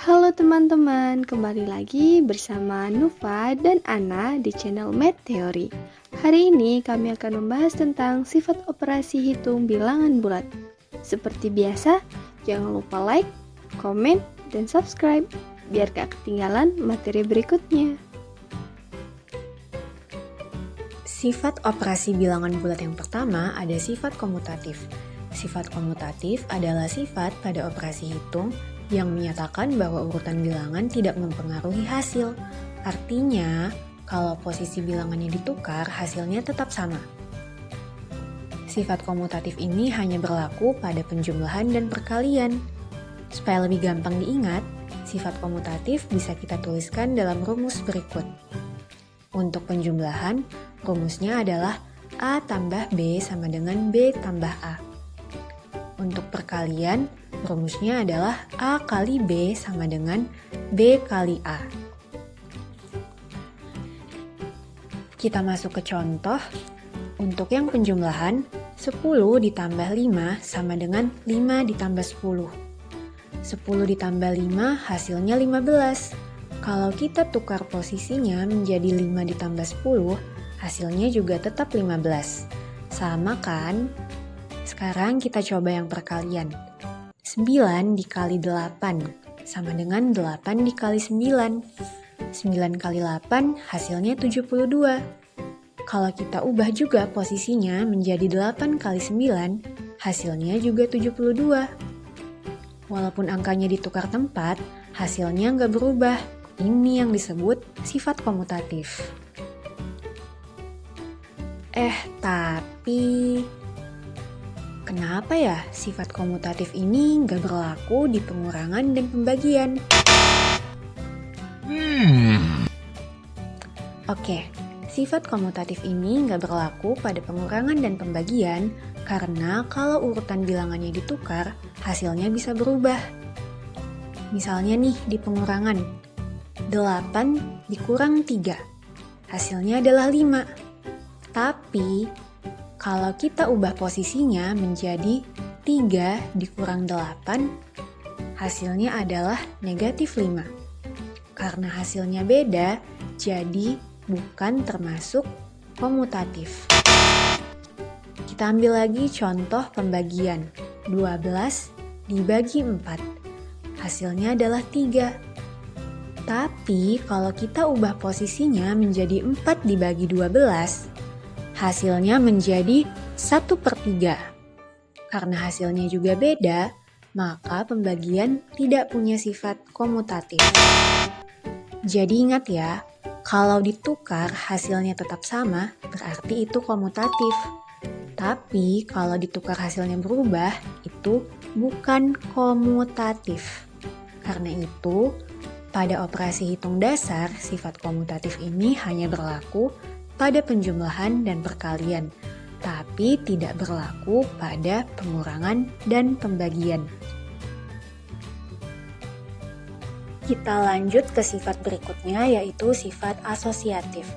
Halo teman-teman, kembali lagi bersama Nufa dan Ana di channel Math Theory. Hari ini kami akan membahas tentang sifat operasi hitung bilangan bulat. Seperti biasa, jangan lupa like, komen, dan subscribe biar gak ketinggalan materi berikutnya. Sifat operasi bilangan bulat yang pertama ada sifat komutatif. Sifat komutatif adalah sifat pada operasi hitung yang menyatakan bahwa urutan bilangan tidak mempengaruhi hasil. Artinya, kalau posisi bilangannya ditukar, hasilnya tetap sama. Sifat komutatif ini hanya berlaku pada penjumlahan dan perkalian. Supaya lebih gampang diingat, sifat komutatif bisa kita tuliskan dalam rumus berikut. Untuk penjumlahan, rumusnya adalah A tambah B sama dengan B tambah A. Untuk perkalian, rumusnya adalah A kali B sama dengan B kali A. Kita masuk ke contoh. Untuk yang penjumlahan, 10 ditambah 5 sama dengan 5 ditambah 10. 10 ditambah 5 hasilnya 15. Kalau kita tukar posisinya menjadi 5 ditambah 10, hasilnya juga tetap 15. Sama kan? Sekarang kita coba yang perkalian. 9 dikali 8 sama dengan 8 dikali 9. 9 kali 8 hasilnya 72. Kalau kita ubah juga posisinya menjadi 8 kali 9, hasilnya juga 72. Walaupun angkanya ditukar tempat, hasilnya nggak berubah. Ini yang disebut sifat komutatif. Tapi kenapa ya sifat komutatif ini nggak berlaku di pengurangan dan pembagian? Oke, sifat komutatif ini nggak berlaku pada pengurangan dan pembagian karena kalau urutan bilangannya ditukar, hasilnya bisa berubah. Misalnya nih di pengurangan, 8 dikurang 3, hasilnya adalah 5. Tapi, kalau kita ubah posisinya menjadi 3 dikurang 8, hasilnya adalah negatif 5. Karena hasilnya beda, jadi bukan termasuk komutatif. Kita ambil lagi contoh pembagian. 12 dibagi 4, hasilnya adalah 3. Tapi kalau kita ubah posisinya menjadi 4 dibagi 12, hasilnya menjadi 1/3. Karena hasilnya juga beda, maka pembagian tidak punya sifat komutatif. Jadi ingat ya, kalau ditukar hasilnya tetap sama, berarti itu komutatif. Tapi kalau ditukar hasilnya berubah, itu bukan komutatif. Karena itu, pada operasi hitung dasar, sifat komutatif ini hanya berlaku pada penjumlahan dan perkalian, tapi tidak berlaku pada pengurangan dan pembagian. Kita lanjut ke sifat berikutnya, yaitu sifat asosiatif.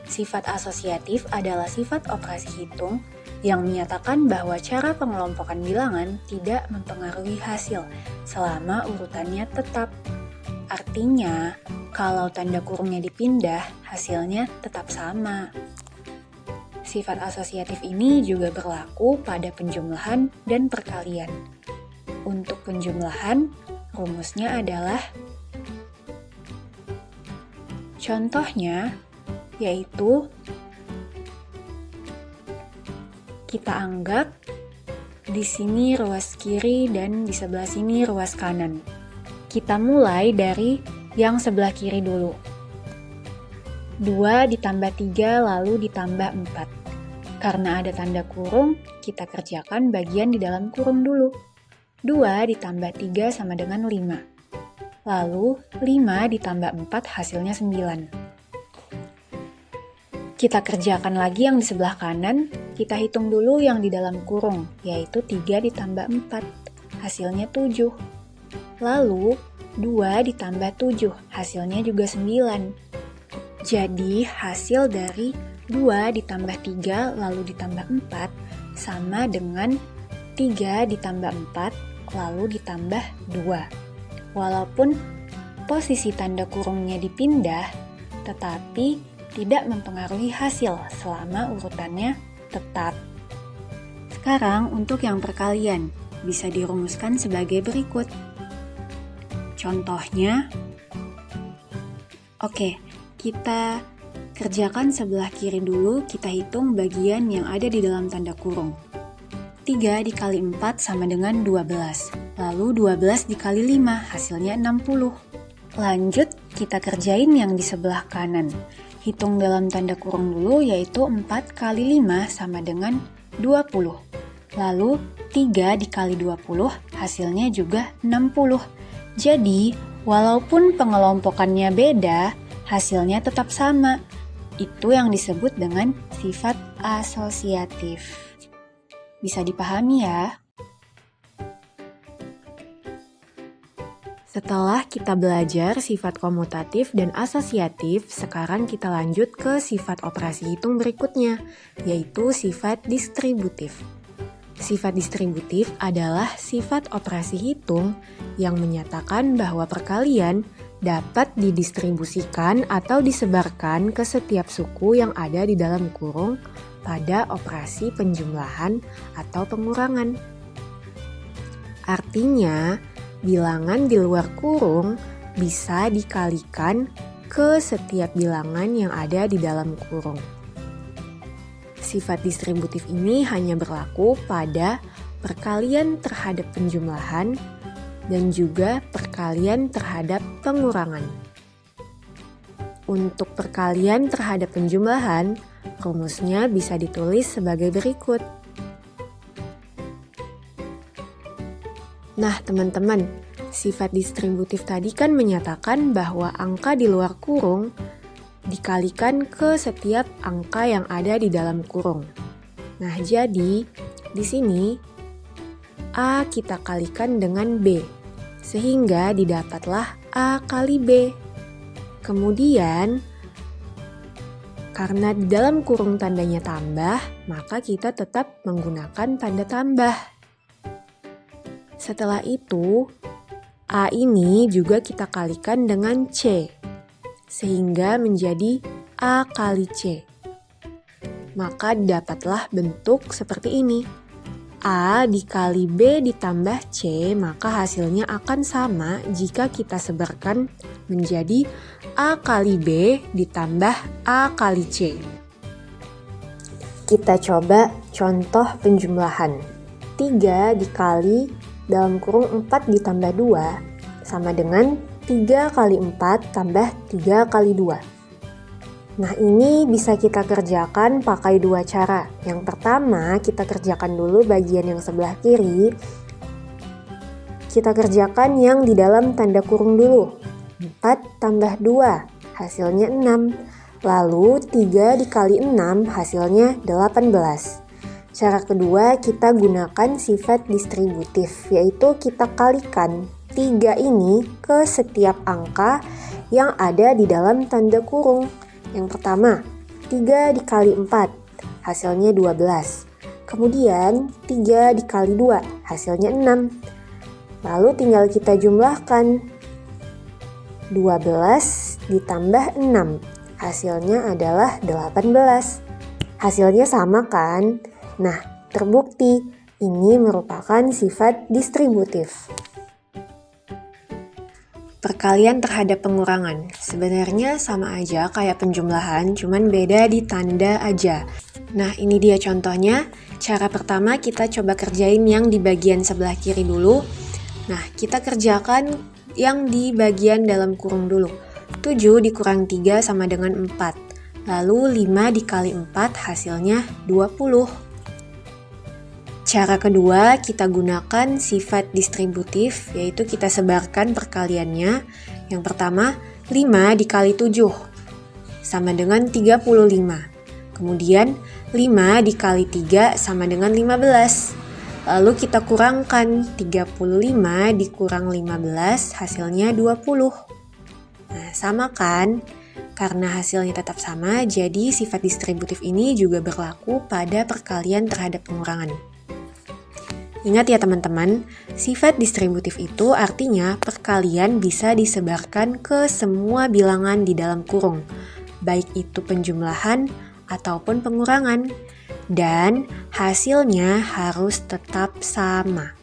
Sifat asosiatif adalah sifat operasi hitung yang menyatakan bahwa cara pengelompokan bilangan tidak mempengaruhi hasil selama urutannya tetap. Artinya, kalau tanda kurungnya dipindah, hasilnya tetap sama. Sifat asosiatif ini juga berlaku pada penjumlahan dan perkalian. Untuk penjumlahan, rumusnya adalah contohnya, yaitu kita anggap di sini ruas kiri dan di sebelah sini ruas kanan. Kita mulai dari yang sebelah kiri dulu. 2 ditambah 3 lalu ditambah 4. Karena ada tanda kurung, kita kerjakan bagian di dalam kurung dulu. 2 ditambah 3 sama dengan 5. Lalu 5 ditambah 4 hasilnya 9. Kita kerjakan lagi yang di sebelah kanan, kita hitung dulu yang di dalam kurung, yaitu 3 ditambah 4, hasilnya 7. Lalu 2 ditambah 7, hasilnya juga 9. Jadi hasil dari 2 ditambah 3 lalu ditambah 4 sama dengan 3 ditambah 4 lalu ditambah 2. Walaupun posisi tanda kurungnya dipindah, tetapi tidak mempengaruhi hasil selama urutannya tetap. Sekarang untuk yang perkalian, bisa dirumuskan sebagai berikut. Contohnya, oke, kita kerjakan sebelah kiri dulu, kita hitung bagian yang ada di dalam tanda kurung. 3 dikali 4 sama dengan 12. Lalu 12 dikali 5, hasilnya 60. Lanjut, kita kerjain yang di sebelah kanan. Hitung dalam tanda kurung dulu, yaitu 4 kali 5 sama dengan 20. Lalu 3 dikali 20, hasilnya juga 60. Jadi, walaupun pengelompokannya beda, hasilnya tetap sama. Itu yang disebut dengan sifat asosiatif. Bisa dipahami ya? Setelah kita belajar sifat komutatif dan asosiatif, sekarang kita lanjut ke sifat operasi hitung berikutnya, yaitu sifat distributif. Sifat distributif adalah sifat operasi hitung yang menyatakan bahwa perkalian dapat didistribusikan atau disebarkan ke setiap suku yang ada di dalam kurung pada operasi penjumlahan atau pengurangan. Artinya, bilangan di luar kurung bisa dikalikan ke setiap bilangan yang ada di dalam kurung. Sifat distributif ini hanya berlaku pada perkalian terhadap penjumlahan dan juga perkalian terhadap pengurangan. Untuk perkalian terhadap penjumlahan, rumusnya bisa ditulis sebagai berikut. Nah, teman-teman, sifat distributif tadi kan menyatakan bahwa angka di luar kurung dikalikan ke setiap angka yang ada di dalam kurung. Nah, jadi di sini A kita kalikan dengan B, sehingga didapatlah A kali B. Kemudian, karena di dalam kurung tandanya tambah, maka kita tetap menggunakan tanda tambah. Setelah itu, A ini juga kita kalikan dengan C, sehingga menjadi A kali C. Maka dapatlah bentuk seperti ini. A dikali B ditambah C, maka hasilnya akan sama jika kita sebarkan menjadi A kali B ditambah A kali C. Kita coba contoh penjumlahan. 3 dikali dalam kurung 4 ditambah 2 sama dengan 3 kali 4 tambah 3 kali 2. Nah, ini bisa kita kerjakan pakai dua cara. Yang pertama, kita kerjakan dulu bagian yang sebelah kiri. Kita kerjakan yang di dalam tanda kurung dulu. 4 tambah 2, hasilnya 6. Lalu 3 dikali 6, hasilnya 18. Cara kedua, kita gunakan sifat distributif, yaitu kita kalikan 3 ini ke setiap angka yang ada di dalam tanda kurung. Yang pertama, 3 dikali 4, hasilnya 12. Kemudian, 3 dikali 2, hasilnya 6. Lalu tinggal kita jumlahkan. 12 ditambah 6, hasilnya adalah 18. Hasilnya sama kan? Nah, terbukti ini merupakan sifat distributif. Perkalian terhadap pengurangan sebenarnya sama aja kayak penjumlahan, cuman beda di tanda aja. Nah, ini dia contohnya. Cara pertama kita coba kerjain yang di bagian sebelah kiri dulu. Nah, kita kerjakan yang di bagian dalam kurung dulu. 7 dikurang 3 sama dengan 4. Lalu 5 dikali 4 hasilnya 20. Cara kedua, kita gunakan sifat distributif, yaitu kita sebarkan perkaliannya. Yang pertama, 5 dikali 7 sama dengan 35. Kemudian, 5 dikali 3 sama dengan 15. Lalu kita kurangkan, 35 dikurang 15 hasilnya 20. Nah, sama kan? Karena hasilnya tetap sama, jadi sifat distributif ini juga berlaku pada perkalian terhadap pengurangan. Ingat ya teman-teman, sifat distributif itu artinya perkalian bisa disebarkan ke semua bilangan di dalam kurung, baik itu penjumlahan ataupun pengurangan, dan hasilnya harus tetap sama.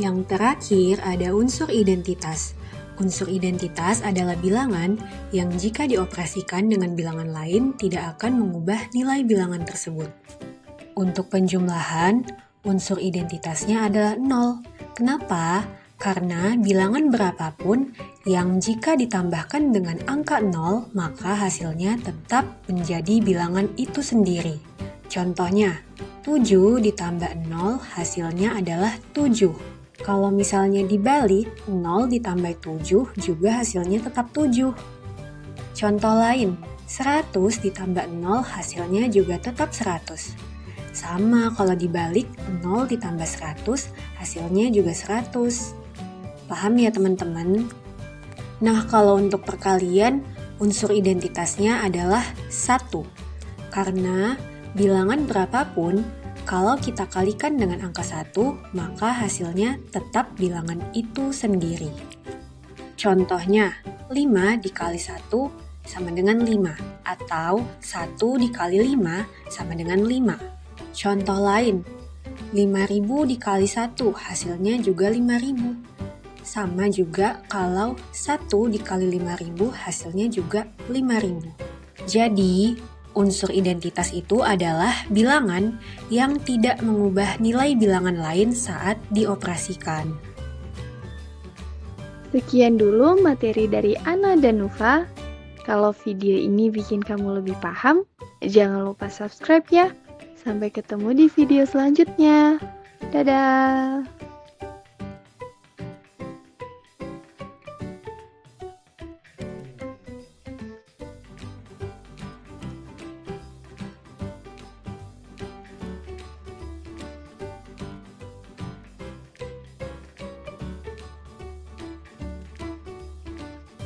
Yang terakhir ada unsur identitas. Unsur identitas adalah bilangan yang jika dioperasikan dengan bilangan lain tidak akan mengubah nilai bilangan tersebut. Untuk penjumlahan, unsur identitasnya adalah 0. Kenapa? Karena bilangan berapapun yang jika ditambahkan dengan angka 0, maka hasilnya tetap menjadi bilangan itu sendiri. Contohnya, 7 ditambah 0 hasilnya adalah 7. Kalau misalnya dibalik, 0 ditambah 7 juga hasilnya tetap 7. Contoh lain, 100 ditambah 0 hasilnya juga tetap 100. Sama kalau dibalik, 0 ditambah 100 hasilnya juga 100. Paham ya teman-teman? Nah, kalau untuk perkalian, unsur identitasnya adalah 1. Karena bilangan berapapun, kalau kita kalikan dengan angka 1, maka hasilnya tetap bilangan itu sendiri. Contohnya, 5 dikali 1 sama dengan 5, atau 1 dikali 5 sama dengan 5. Contoh lain, 5.000 dikali 1 hasilnya juga 5.000. Sama juga kalau 1 dikali 5.000 hasilnya juga 5.000. Jadi, unsur identitas itu adalah bilangan yang tidak mengubah nilai bilangan lain saat dioperasikan. Sekian dulu materi dari Ana dan Nufa. Kalau video ini bikin kamu lebih paham, jangan lupa subscribe ya. Sampai ketemu di video selanjutnya. Dadah!